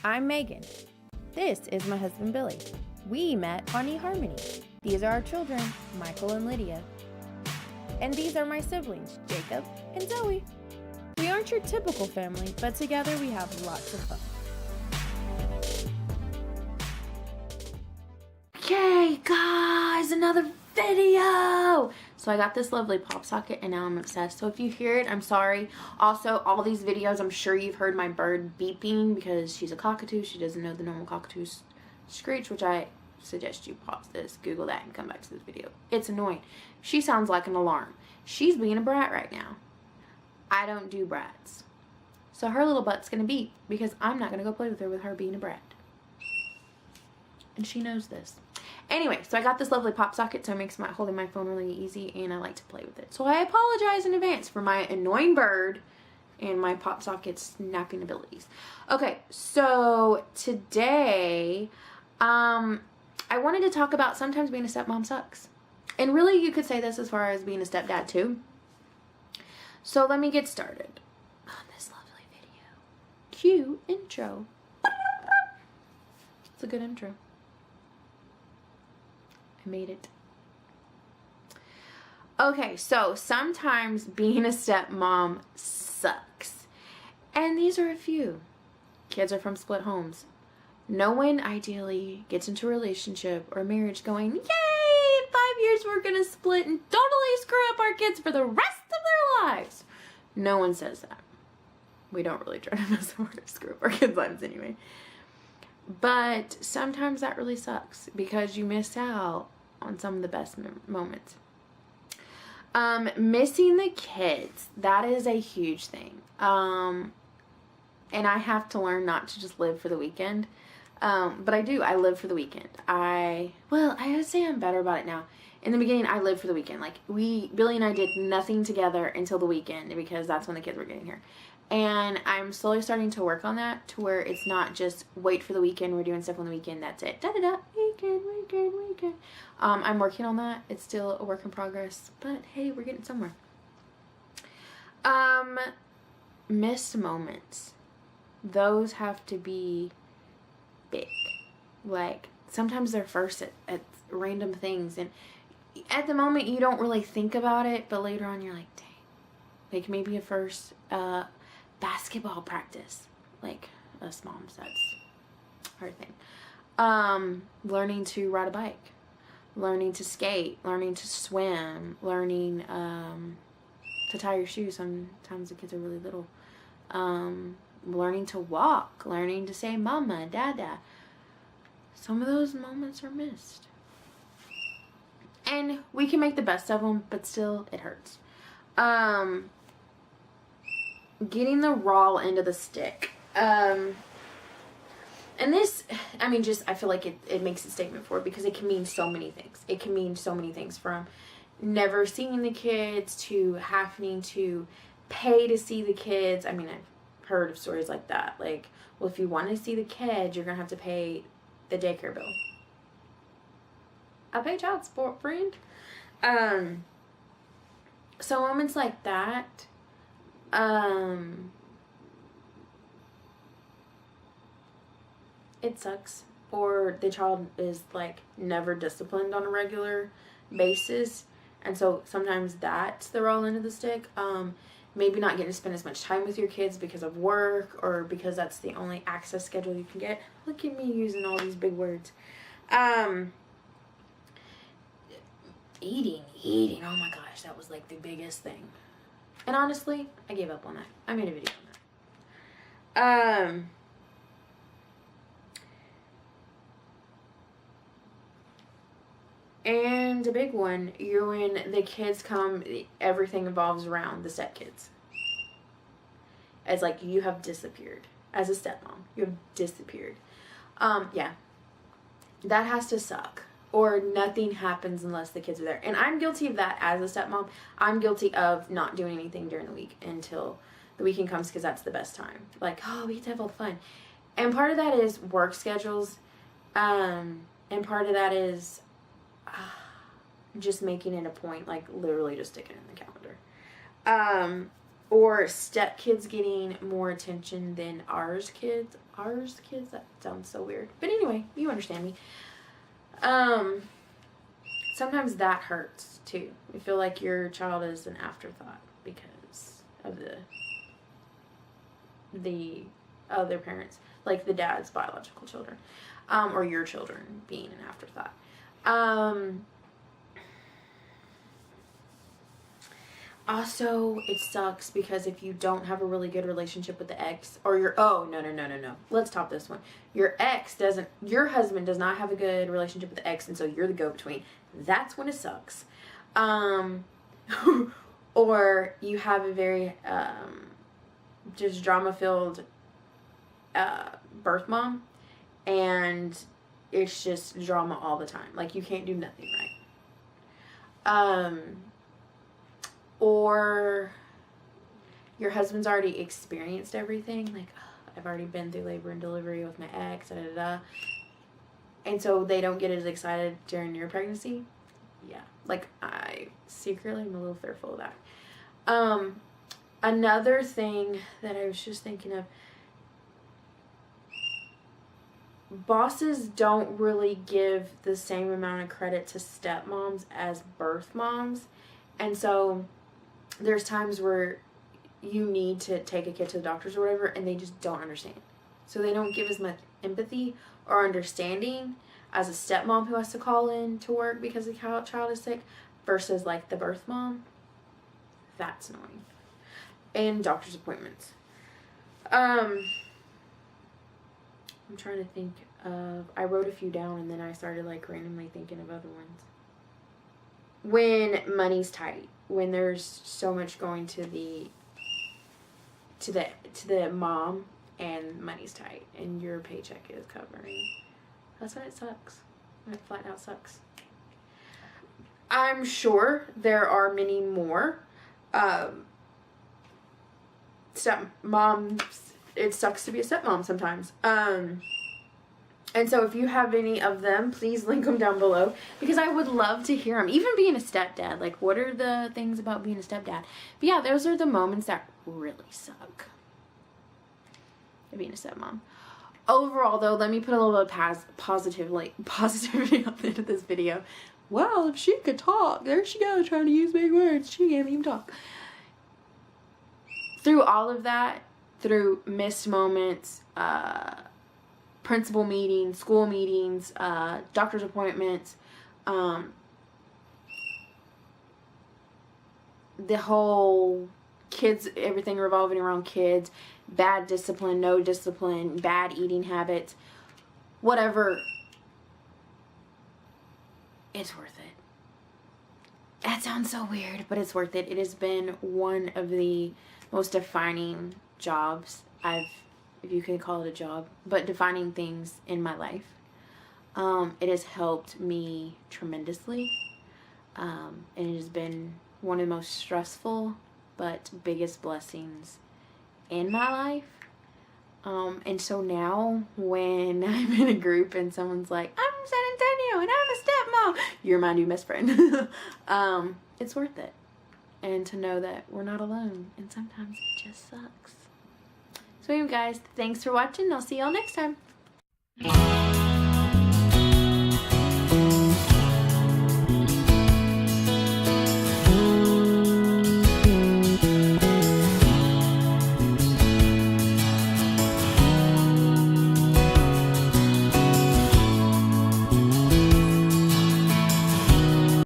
I'm Megan. This is my husband Billy. We met on eHarmony. These are our children, Michael and Lydia. And these are my siblings, Jacob and Zoe. We aren't your typical family, but together we have lots of fun. Yay, guys, another video. So I got this lovely pop socket and now I'm obsessed. So if you hear it, I'm sorry. Also, all these videos, I'm sure you've heard my bird beeping because she's a cockatoo. She doesn't know the normal cockatoo screech, which I suggest you pause this, Google that, and come back to this video. It's annoying. She sounds like an alarm. She's being a brat right now. I don't do brats. So her little butt's gonna beep because I'm not gonna go play with her being a brat. And she knows this. Anyway, so I got this lovely pop socket, so it makes holding my phone really easy, and I like to play with it. So I apologize in advance for my annoying bird and my pop socket snapping abilities. Okay, so today, I wanted to talk about sometimes being a stepmom sucks. And really, you could say this as far as being a stepdad too. So let me get started on this lovely video. Cue intro. It's a good intro. I made it. Okay, so sometimes being a stepmom sucks. And these are a few. Kids are from split homes. No one ideally gets into a relationship or marriage going, yay, in 5 years we're gonna split and totally screw up our kids for the rest of their lives. No one says that. We don't really try to mess over to screw up our kids' lives anyway. But sometimes that really sucks because you miss out on some of the best moments. Missing the kids, that is a huge thing. And I have to learn not to just live for the weekend. But I do. I live for the weekend. I would say I'm better about it now. In the beginning, I lived for the weekend. Like, Billy and I did nothing together until the weekend because that's when the kids were getting here. And I'm slowly starting to work on that to where it's not just wait for the weekend, we're doing stuff on the weekend, that's it. Da-da-da, weekend. I'm working on that. It's still a work in progress, but hey, we're getting somewhere. Missed moments. Those have to be big. Like, sometimes they're first at random things, and at the moment you don't really think about it, but later on you're like, dang. Like maybe a first basketball practice, like us moms, that's our thing. Learning to ride a bike, learning to skate, learning to swim, learning to tie your shoes. Sometimes the kids are really little. Learning to walk, learning to say mama, dada. Some of those moments are missed. And we can make the best of them, but still it hurts. Getting the raw end of the stick. And this, I feel like it makes a statement for it because it can mean so many things. It can mean so many things, from never seeing the kids to having to pay to see the kids. I've heard of stories like that. Like, well, if you want to see the kids, you're going to have to pay the daycare bill. I pay child support, friend. So moments like that, it sucks. Or the child is like never disciplined on a regular basis, and so sometimes that's the raw end of the stick. Maybe not getting to spend as much time with your kids because of work or because that's the only access schedule you can get. Look at me using all these big words. Eating. Oh my gosh, that was like the biggest thing. And honestly, I gave up on that. I made a video on that. And a big one, when the kids come, everything evolves around the stepkids. It's like you have disappeared. As a stepmom, you have disappeared. Yeah. That has to suck. Or nothing happens unless the kids are there. And I'm guilty of that as a stepmom. I'm guilty of not doing anything during the week until the weekend comes because that's the best time. Like, oh, we get to have all the fun. And part of that is work schedules. And part of that is just making it a point, like literally just sticking it in the calendar. Or step kids getting more attention than ours kids. ours kids. That sounds so weird. But anyway, you understand me. Sometimes that hurts too. You feel like your child is an afterthought because of the other parents, like the dad's biological children, or your children being an afterthought. Also, it sucks because if you don't have a really good relationship with the ex, or no. Let's top this one. Your husband does not have a good relationship with the ex, and so you're the go-between. That's when it sucks. Or you have a very, just drama-filled, birth mom, and it's just drama all the time. Like, you can't do nothing right. Or your husband's already experienced everything. Like, oh, I've already been through labor and delivery with my ex, and so they don't get as excited during your pregnancy. Yeah, like, I secretly am a little fearful of that. Another thing that I was just thinking of, bosses don't really give the same amount of credit to stepmoms as birth moms. And so there's times where you need to take a kid to the doctors or whatever, and they just don't understand. So they don't give as much empathy or understanding as a stepmom who has to call in to work because the child is sick versus like the birth mom. That's annoying. And doctor's appointments. I'm trying to think of, I wrote a few down and then I started like randomly thinking of other ones. When money's tight, when there's so much going to the mom and money's tight and your paycheck is covering, that's when it sucks. When it flat out sucks. I'm sure there are many more stepmoms. It sucks to be a stepmom sometimes. And so if you have any of them, please link them down below because I would love to hear them. Even being a stepdad, like, what are the things about being a stepdad? But yeah, those are the moments that really suck. Being a stepmom. Overall, though, let me put a little bit of positivity on the end of this video. Well, if she could talk, there she goes trying to use big words. She can't even talk. Through all of that, through missed moments, principal meetings, school meetings, doctor's appointments, the whole kids, everything revolving around kids, bad discipline, no discipline, bad eating habits, whatever, it's worth it. That sounds so weird, but it's worth it. It has been one of the most defining jobs if you can call it a job, but defining things in my life. It has helped me tremendously. And it has been one of the most stressful but biggest blessings in my life. And so now when I'm in a group and someone's like, I'm from San Antonio and I'm a stepmom, you're my new best friend. It's worth it. And to know that we're not alone. And sometimes it just sucks. So anyway, guys, thanks for watching. I'll see y'all next time.